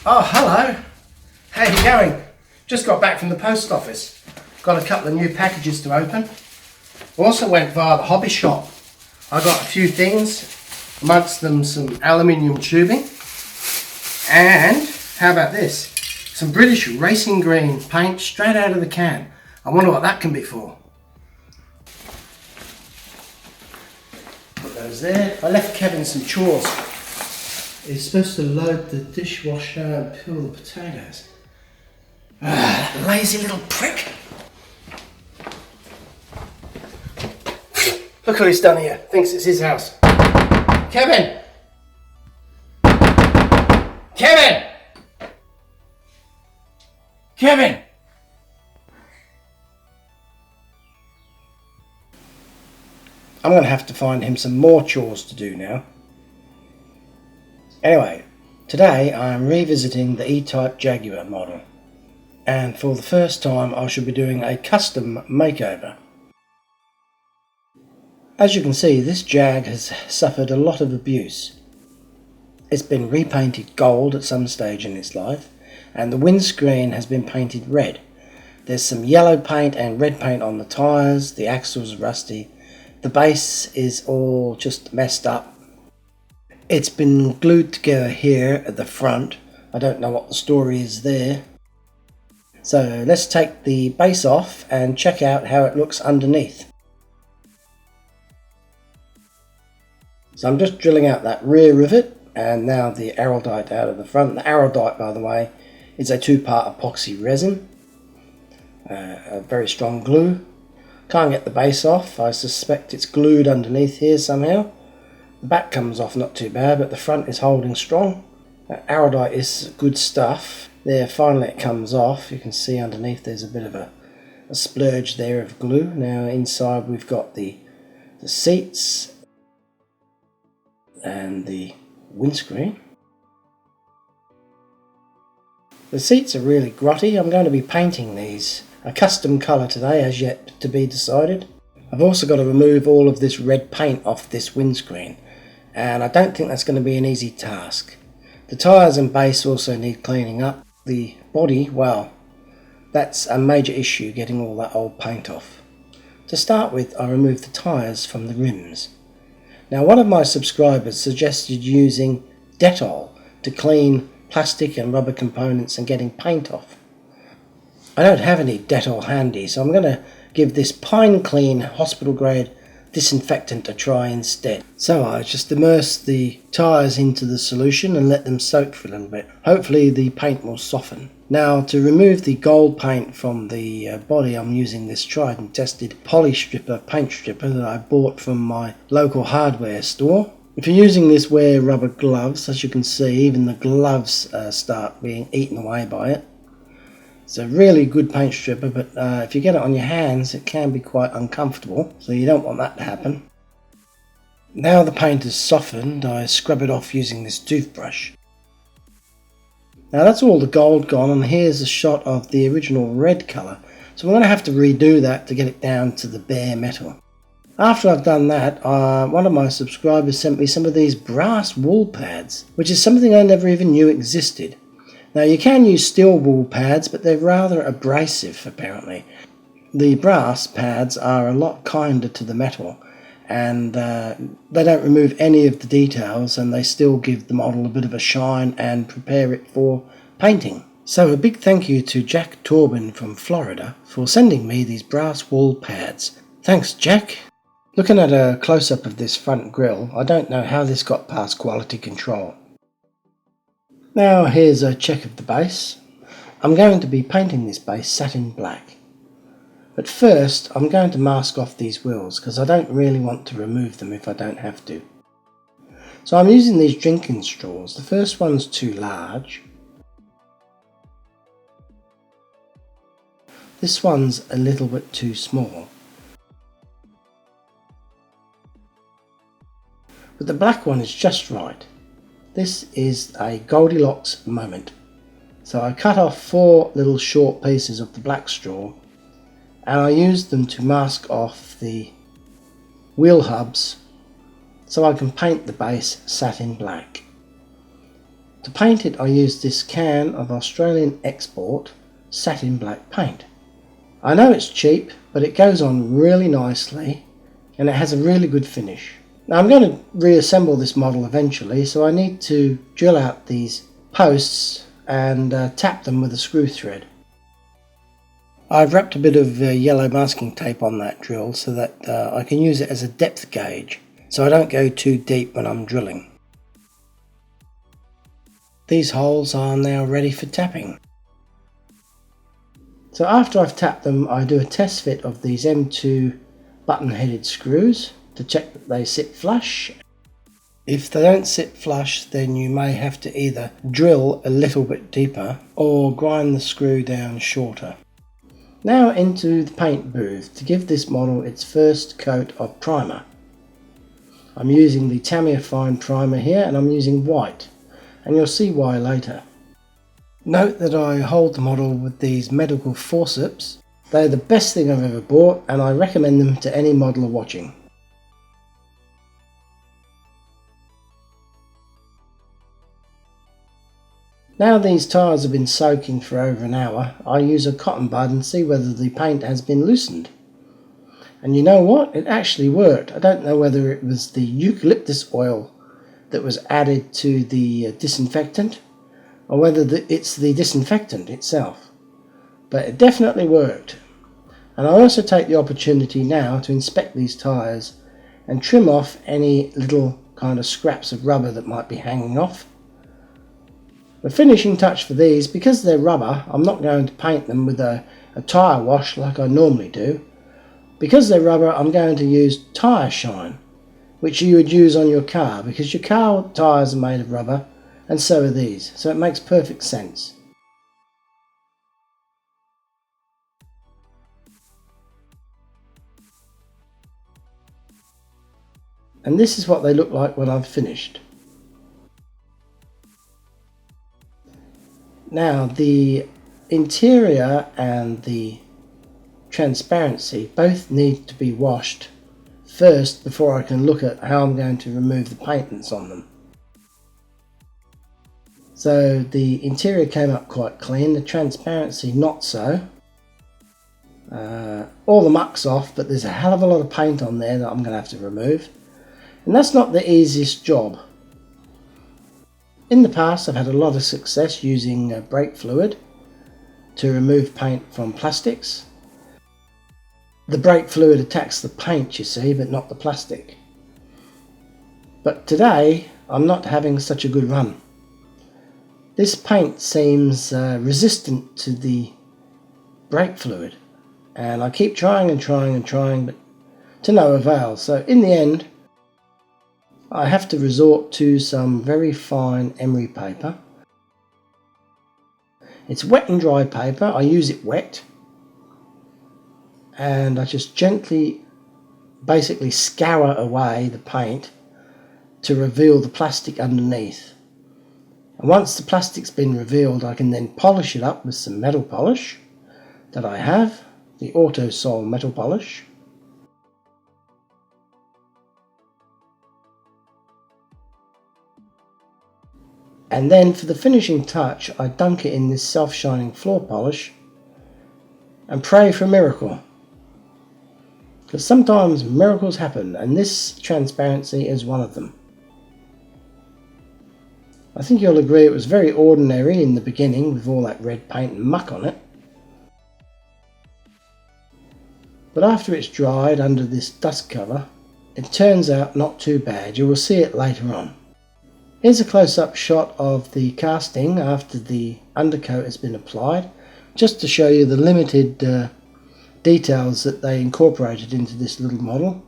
Oh, hello. How you going? Just got back from the post office. Got a couple of new packages to open. Also went via the hobby shop. I got a few things, amongst them some aluminium tubing. And, how about this? Some British racing green paint straight out of the can. I wonder what that can be for. Put those there. I left Kevin some chores. He's supposed to load the dishwasher and peel the potatoes. Ah, lazy little prick. Look what he's done here. Thinks it's his house. Kevin! Kevin! Kevin! I'm going to have to find him some more chores to do now. Anyway, today I am revisiting the E-Type Jaguar model, and for the first time I shall be doing a custom makeover. As you can see, this Jag has suffered a lot of abuse. It's been repainted gold at some stage in its life, and the windscreen has been painted red. There's some yellow paint and red paint on the tyres, the axles are rusty, the base is all just messed up. It's been glued together here at the front. I don't know what the story is there. So let's take the base off and check out how it looks underneath. So I'm just drilling out that rear rivet and now the araldite out of the front. The araldite, by the way, is a 2-part epoxy resin, a very strong glue. Can't get the base off. I suspect it's glued underneath here somehow. The back comes off not too bad, but the front is holding strong. Araldite is good stuff. There, finally it comes off. You can see underneath there's a bit of a splurge there of glue. Now inside we've got the seats and the windscreen. The seats are really grotty. I'm going to be painting these a custom colour today, as yet to be decided. I've also got to remove all of this red paint off this windscreen, and I don't think that's going to be an easy task. The tyres and base also need cleaning up. The body, well, that's a major issue, getting all that old paint off. To start with, I removed the tyres from the rims. Now, one of my subscribers suggested using Dettol to clean plastic and rubber components and getting paint off. I don't have any Dettol handy, so I'm going to give this Pine Clean hospital grade disinfectant a try instead. So I just immerse the tyres into the solution and let them soak for a little bit. Hopefully the paint will soften. Now, to remove the gold paint from the body, I'm using this tried and tested poly stripper paint stripper that I bought from my local hardware store. If you're using this, wear rubber gloves. As you can see, even the gloves start being eaten away by it. It's a really good paint stripper, but if you get it on your hands it can be quite uncomfortable, so you don't want that to happen. Now the paint is softened, I scrub it off using this toothbrush. Now that's all the gold gone, and here's a shot of the original red colour, so we're going to have to redo that to get it down to the bare metal. After I've done that, one of my subscribers sent me some of these brass wool pads, which is something I never even knew existed. Now you can use steel wool pads, but they're rather abrasive apparently. The brass pads are a lot kinder to the metal, and they don't remove any of the details, and they still give the model a bit of a shine and prepare it for painting. So a big thank you to Jack Torben from Florida for sending me these brass wool pads. Thanks, Jack. Looking at a close-up of this front grille, I don't know how this got past quality control. Now here's a check of the base. I'm going to be painting this base satin black. But first I'm going to mask off these wheels because I don't really want to remove them if I don't have to. So I'm using these drinking straws. The first one's too large. This one's a little bit too small. But the black one is just right. This is a Goldilocks moment. So I cut off 4 little short pieces of the black straw, and I used them to mask off the wheel hubs so I can paint the base satin black. To paint it I used this can of Australian export satin black paint. I know it's cheap, but it goes on really nicely and it has a really good finish. Now I'm going to reassemble this model eventually, so I need to drill out these posts and tap them with a screw thread. I've wrapped a bit of yellow masking tape on that drill so that I can use it as a depth gauge, so I don't go too deep when I'm drilling. These holes are now ready for tapping. So after I've tapped them, I do a test fit of these M2 button-headed screws to check that they sit flush. If they don't sit flush, then you may have to either drill a little bit deeper or grind the screw down shorter. Now into the paint booth to give this model its first coat of primer. I'm using the Tamiya Fine primer here, and I'm using white, and you'll see why later. Note that I hold the model with these medical forceps. They're the best thing I've ever bought, and I recommend them to any modeler watching. Now these tyres have been soaking for over an hour, I use a cotton bud and see whether the paint has been loosened. And you know what? It actually worked. I don't know whether it was the eucalyptus oil that was added to the disinfectant, or whether it's the disinfectant itself. But it definitely worked. And I also take the opportunity now to inspect these tyres and trim off any little kind of scraps of rubber that might be hanging off. The finishing touch for these, because they're rubber, I'm not going to paint them with a tyre wash like I normally do. Because they're rubber, I'm going to use tyre shine, which you would use on your car, because your car tyres are made of rubber and so are these, so it makes perfect sense. And this is what they look like when I've finished. Now the interior and the transparency both need to be washed first before I can look at how I'm going to remove the paint that's on them. So the interior came up quite clean, the transparency not so. All the muck's off, but there's a hell of a lot of paint on there that I'm going to have to remove. And that's not the easiest job. In the past I've had a lot of success using brake fluid to remove paint from plastics. The brake fluid attacks the paint, you see, but not the plastic. But today I'm not having such a good run. This paint seems resistant to the brake fluid, and I keep trying and trying and trying, but to no avail. So in the end I have to resort to some very fine emery paper. It's wet and dry paper. I use it wet, and I just gently basically scour away the paint to reveal the plastic underneath. And once the plastic's been revealed, I can then polish it up with some metal polish that I have, the Autosol metal polish. And then for the finishing touch, I dunk it in this self-shining floor polish and pray for a miracle. Because sometimes miracles happen, and this transparency is one of them. I think you'll agree it was very ordinary in the beginning with all that red paint and muck on it. But after it's dried under this dust cover, it turns out not too bad. You will see it later on. Here's a close-up shot of the casting after the undercoat has been applied, just to show you the limited details that they incorporated into this little model.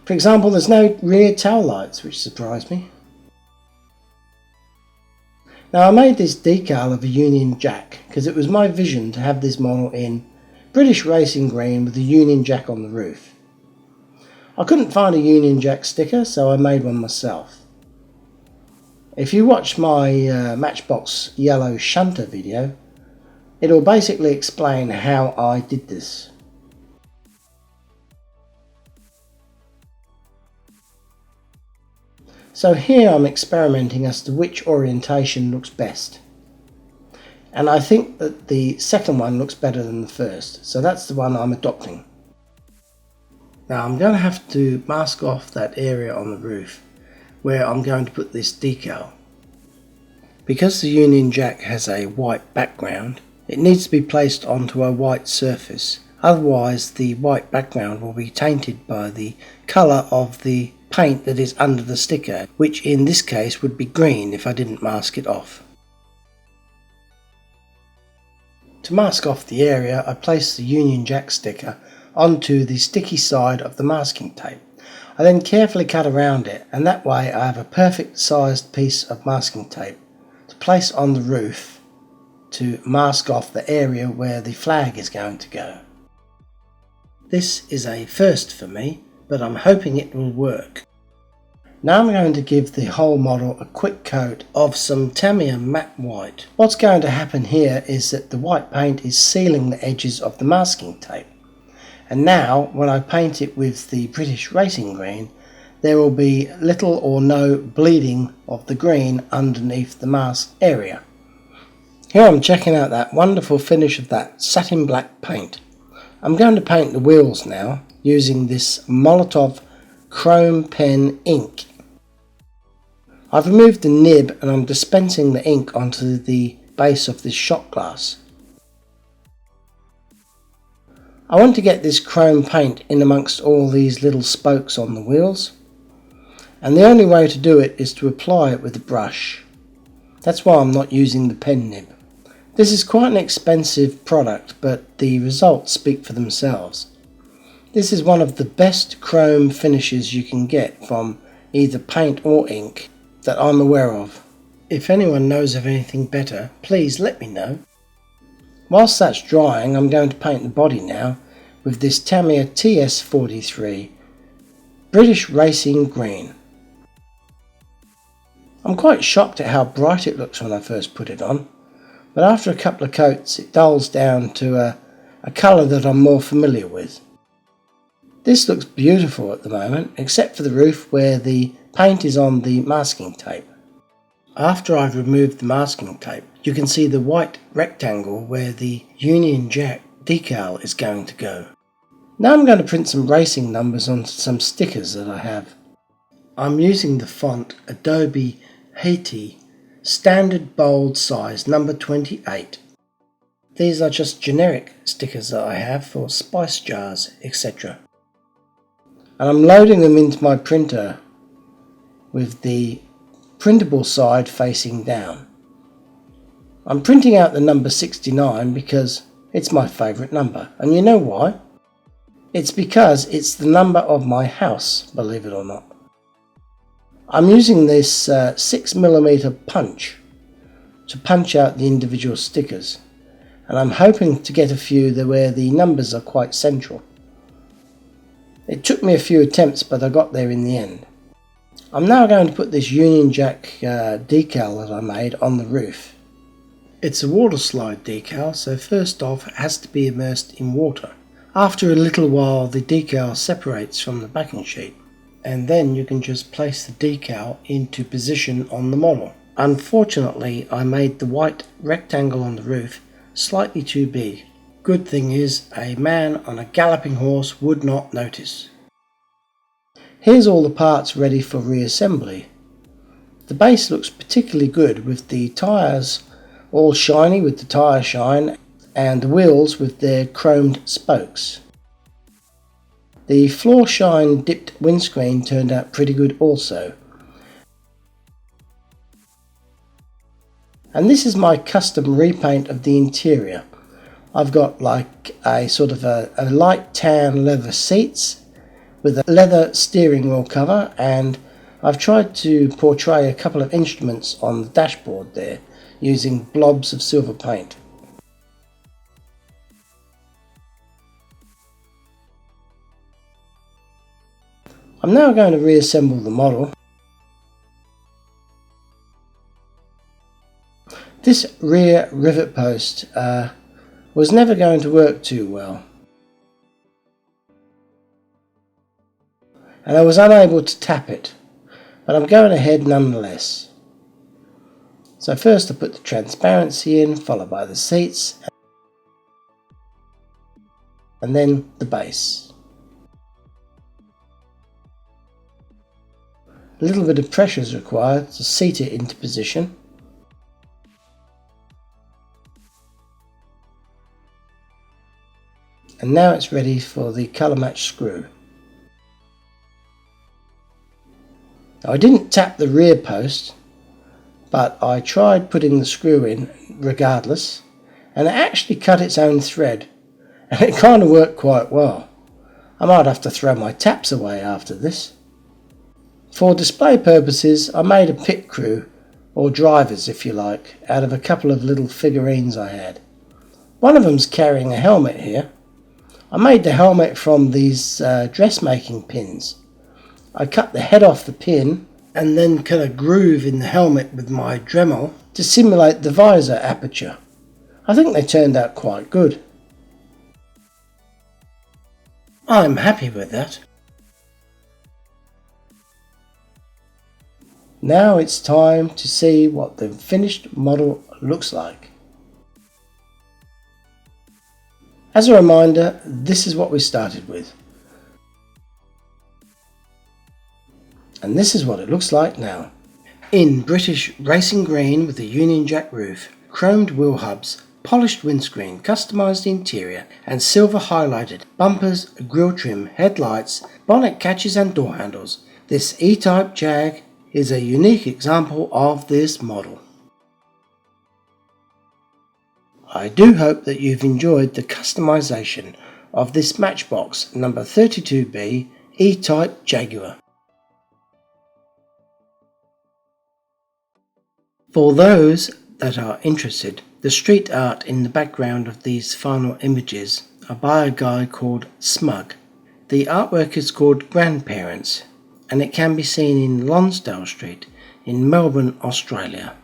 For example, there's no rear tail lights, which surprised me. Now I made this decal of a Union Jack because it was my vision to have this model in British racing green with a Union Jack on the roof. I couldn't find a Union Jack sticker, so I made one myself. If you watch my Matchbox yellow shunter video, it will basically explain how I did this. So here I'm experimenting as to which orientation looks best. And I think that the second one looks better than the first, so that's the one I'm adopting. Now I'm going to have to mask off that area on the roof where I'm going to put this decal. Because the Union Jack has a white background, it needs to be placed onto a white surface, otherwise the white background will be tainted by the colour of the paint that is under the sticker, which in this case would be green if I didn't mask it off. To mask off the area, I place the Union Jack sticker onto the sticky side of the masking tape. I then carefully cut around it, and that way I have a perfect sized piece of masking tape to place on the roof to mask off the area where the flag is going to go. This is a first for me, but I'm hoping it will work. Now I'm going to give the whole model a quick coat of some Tamiya matte white. What's going to happen here is that the white paint is sealing the edges of the masking tape. And now when I paint it with the British Racing Green, there will be little or no bleeding of the green underneath the mask area. Here I'm checking out that wonderful finish of that satin black paint. I'm going to paint the wheels now using this Molotov chrome pen ink. I've removed the nib and I'm dispensing the ink onto the base of this shot glass. I want to get this chrome paint in amongst all these little spokes on the wheels, and the only way to do it is to apply it with a brush. That's why I'm not using the pen nib. This is quite an expensive product, but the results speak for themselves. This is one of the best chrome finishes you can get from either paint or ink that I'm aware of. If anyone knows of anything better, please let me know. Whilst that's drying, I'm going to paint the body now with this Tamiya TS43 British Racing Green. I'm quite shocked at how bright it looks when I first put it on, but after a couple of coats it dulls down to a colour that I'm more familiar with. This looks beautiful at the moment, except for the roof where the paint is on the masking tape. After I've removed the masking tape, you can see the white rectangle where the Union Jack decal is going to go. Now I'm going to print some racing numbers on some stickers that I have. I'm using the font Adobe Haiti standard bold size number 28. These are just generic stickers that I have for spice jars, etc. And I'm loading them into my printer with the printable side facing down. I'm printing out the number 69 because it's my favourite number, and you know why? It's because it's the number of my house, believe it or not. I'm using this 6mm punch to punch out the individual stickers, and I'm hoping to get a few where the numbers are quite central. It took me a few attempts, but I got there in the end. I'm now going to put this Union Jack decal that I made on the roof. It's a water slide decal, so first off it has to be immersed in water. After a little while the decal separates from the backing sheet, and then you can just place the decal into position on the model. Unfortunately, I made the white rectangle on the roof slightly too big. Good thing is, a man on a galloping horse would not notice. Here's all the parts ready for reassembly. The base looks particularly good with the tyres all shiny with the tyre shine and the wheels with their chromed spokes. The floor shine dipped windscreen turned out pretty good also. And this is my custom repaint of the interior. I've got like a sort of a light tan leather seats with a leather steering wheel cover, and I've tried to portray a couple of instruments on the dashboard there using blobs of silver paint. I'm now going to reassemble the model. This rear rivet post was never going to work too well, and I was unable to tap it. but I'm going ahead nonetheless. So first I put the transparency in, followed by the seats, and then the base. A little bit of pressure is required to seat it into position. And now it's ready for the colour match screw. Now, I didn't tap the rear post, but I tried putting the screw in regardless, and it actually cut its own thread, and it kind of worked quite well. I might have to throw my taps away after this. For display purposes, I made a pit crew, or drivers if you like, out of a couple of little figurines I had. One of them's carrying a helmet here. I made the helmet from these dressmaking pins. I cut the head off the pin and then cut a groove in the helmet with my Dremel to simulate the visor aperture. I think they turned out quite good. I'm happy with that. Now it's time to see what the finished model looks like. As a reminder, this is what we started with. And this is what it looks like now. In British racing green with a Union Jack roof, chromed wheel hubs, polished windscreen, customised interior and silver highlighted bumpers, grille trim, headlights, bonnet catches and door handles, this E-Type Jag is a unique example of this model. I do hope that you've enjoyed the customisation of this Matchbox number 32B E-Type Jaguar. For those that are interested, the street art in the background of these final images are by a guy called SMUG. The artwork is called Grandparents, and it can be seen in Lonsdale Street in Melbourne, Australia.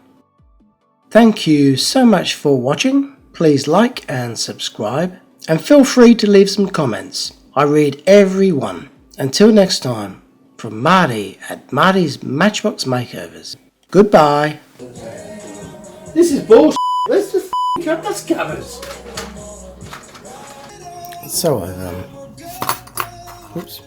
Thank you so much for watching. Please like and subscribe, and feel free to leave some comments. I read every one. Until next time, from Marty at Marty's Matchbox Makeovers. Goodbye. This is bullshit. Let's just cut those covers. So I've oops.